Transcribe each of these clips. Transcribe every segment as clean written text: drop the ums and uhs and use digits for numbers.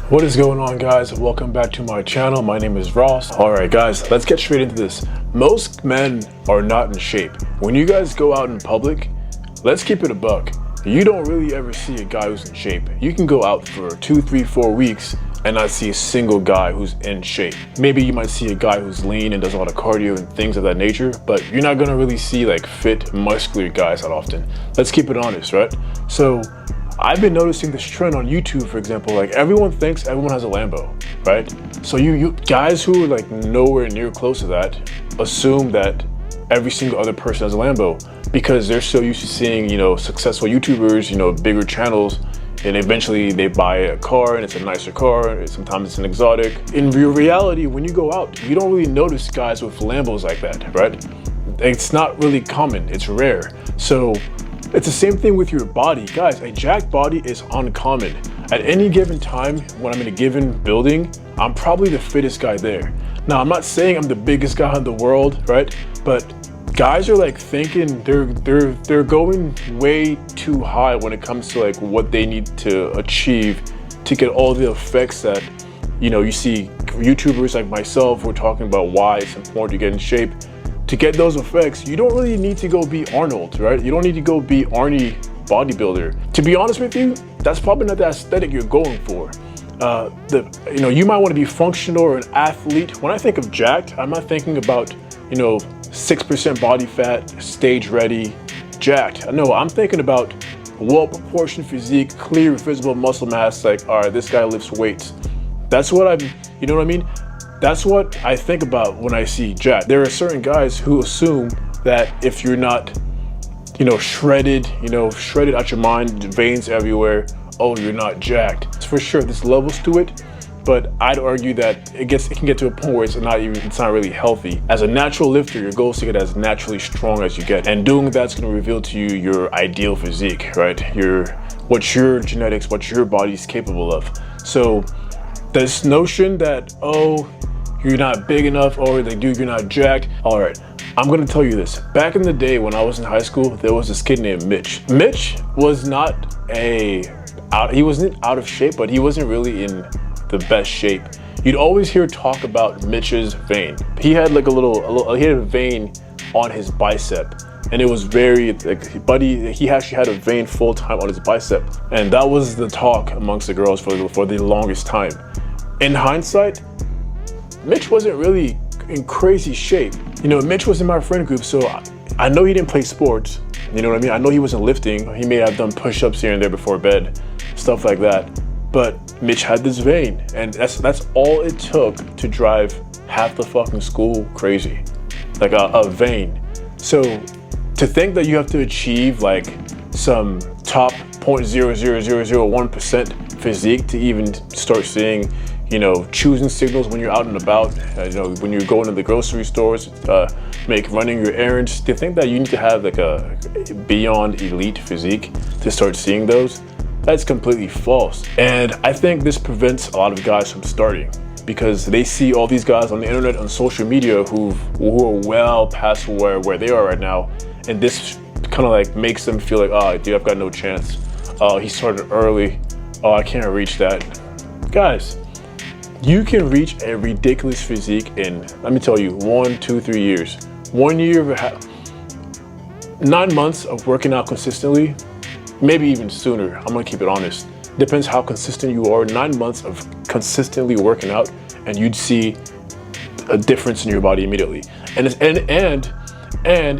What is going on, guys? Welcome back to my channel. My name is Ross. All right, guys, let's get straight into this. Most men are not in shape. When you guys go out in public, let's keep it a buck. You don't really ever see a guy who's in shape. You can go out for 2, 3, 4 weeks and not see a single guy who's in shape. Maybe you might see a guy who's lean and does a lot of cardio and things of that nature, but you're not gonna really see like fit, muscular guys that often. Let's keep it honest, right? So I've been noticing this trend on YouTube, for example, like everyone thinks everyone has a Lambo, right? So you guys who are like nowhere near close to that assume that every single other person has a Lambo because they're so used to seeing, successful YouTubers, bigger channels, and eventually they buy a car and it's a nicer car, sometimes it's an exotic. In reality, when you go out, you don't really notice guys with Lambos like that, right? It's not really common, it's rare. So it's the same thing with your body. Guys, a jacked body is uncommon. At any given time, when I'm in a given building, I'm probably the fittest guy there. Now, I'm not saying I'm the biggest guy in the world, right? But guys are like thinking they're going way too high when it comes to like what they need to achieve to get all the effects that, you see YouTubers like myself, we're talking about why it's important to get in shape. To get those effects, you don't really need to go be Arnold, right? You don't need to go be Arnie bodybuilder. To be honest with you, that's probably not the aesthetic you're going for. You might want to be functional or an athlete. When I think of jacked, I'm not thinking about, 6% body fat, stage ready, jacked. No, I'm thinking about well-proportioned physique, clear visible muscle mass, like, all right, this guy lifts weights. That's what you know what I mean? That's what I think about when I see jacked. There are certain guys who assume that if you're not, shredded out your mind, veins everywhere, oh, you're not jacked. For sure, there's levels to it, but I'd argue that it can get to a point where it's not really healthy. As a natural lifter, your goal is to get as naturally strong as you get, and doing that's going to reveal to you your ideal physique, right? What your genetics, what your body's capable of. So this notion that, oh, you're not big enough, or like, dude, you're not jacked. All right, I'm gonna tell you this. Back in the day when I was in high school, there was this kid named Mitch. Mitch was he wasn't out of shape, but he wasn't really in the best shape. You'd always hear talk about Mitch's vein. He had like he had a vein on his bicep, and it was very he actually had a vein full time on his bicep, and that was the talk amongst the girls for the longest time. In hindsight, Mitch wasn't really in crazy shape. Mitch was in my friend group, so I know he didn't play sports. You know what I mean? I know he wasn't lifting. He may have done push-ups here and there before bed, stuff like that. But Mitch had this vein, and that's all it took to drive half the fucking school crazy. Like a vein. So to think that you have to achieve like some top 0.00001% physique to even start seeing choosing signals when you're out and about, when you're going to the grocery stores, running your errands, to think that you need to have like a beyond elite physique to start seeing those, that's completely false. And I think this prevents a lot of guys from starting because they see all these guys on the internet, on social media who are well past where they are right now, and this kind of like makes them feel like, oh, dude, I've got no chance. Oh, he started early. Oh, I can't reach that. Guys, you can reach a ridiculous physique in, let me tell you, 1, 2, 3 years. 1 year, 9 months of working out consistently, maybe even sooner. I'm gonna keep it honest. Depends how consistent you are. 9 months of consistently working out, and you'd see a difference in your body immediately. And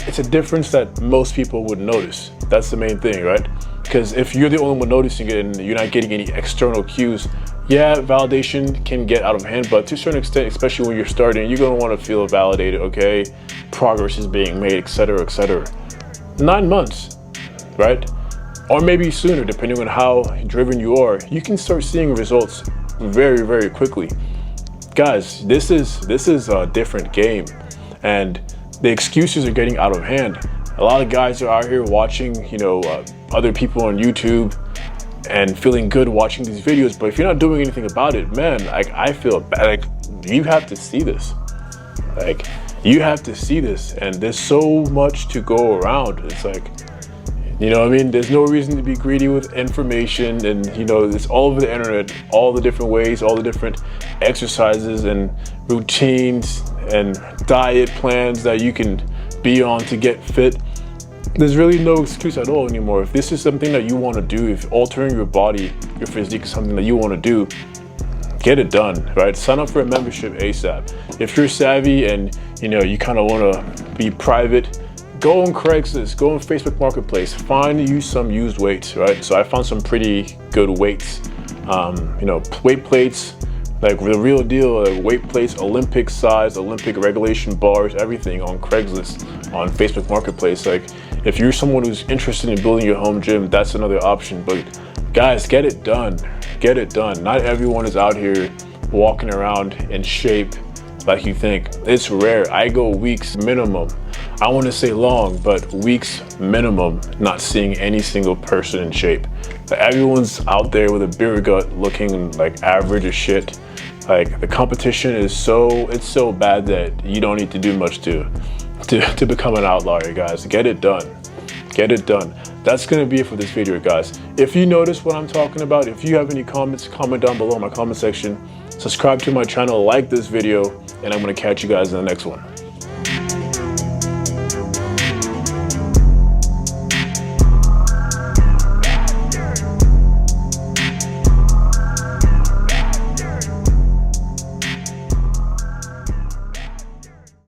it's a difference that most people would notice. That's the main thing, right? Because if you're the only one noticing it and you're not getting any external cues, yeah, validation can get out of hand, but to a certain extent, especially when you're starting, you're gonna wanna feel validated, okay? Progress is being made, etc., etc. 9 months, right? Or maybe sooner, depending on how driven you are, you can start seeing results very, very quickly. Guys, this is a different game, and the excuses are getting out of hand. A lot of guys are out here watching, other people on YouTube and feeling good watching these videos, but if you're not doing anything about it, man, I feel bad. You have to see this. You have to see this, and there's so much to go around. It's like, You know what I mean? There's no reason to be greedy with information, and you know, it's all over the internet, all the different ways, all the different exercises and routines and diet plans that you can be on to get fit. There's really no excuse at all anymore. If this is something that you want to do, if altering your body, your physique is something that you want to do, get it done, right? Sign up for a membership ASAP. If you're savvy and you know you kind of want to be private, go on Craigslist, go on Facebook Marketplace, find you some used weights, right? So I found some pretty good weights, you know, weight plates, like the real deal, like weight plates, Olympic size, Olympic regulation bars, everything on Craigslist, on Facebook Marketplace. Like if you're someone who's interested in building your home gym, that's another option. But guys, get it done, get it done. Not everyone is out here walking around in shape like you think. It's rare. I go weeks minimum. I want to say long, but weeks minimum, not seeing any single person in shape. Like everyone's out there with a beer gut looking like average as shit. Like the competition is it's so bad that you don't need to do much to become an outlier, guys. Get it done. Get it done. That's gonna be it for this video, guys. If you notice what I'm talking about, if you have any comments, comment down below in my comment section. Subscribe to my channel, like this video, and I'm gonna catch you guys in the next one.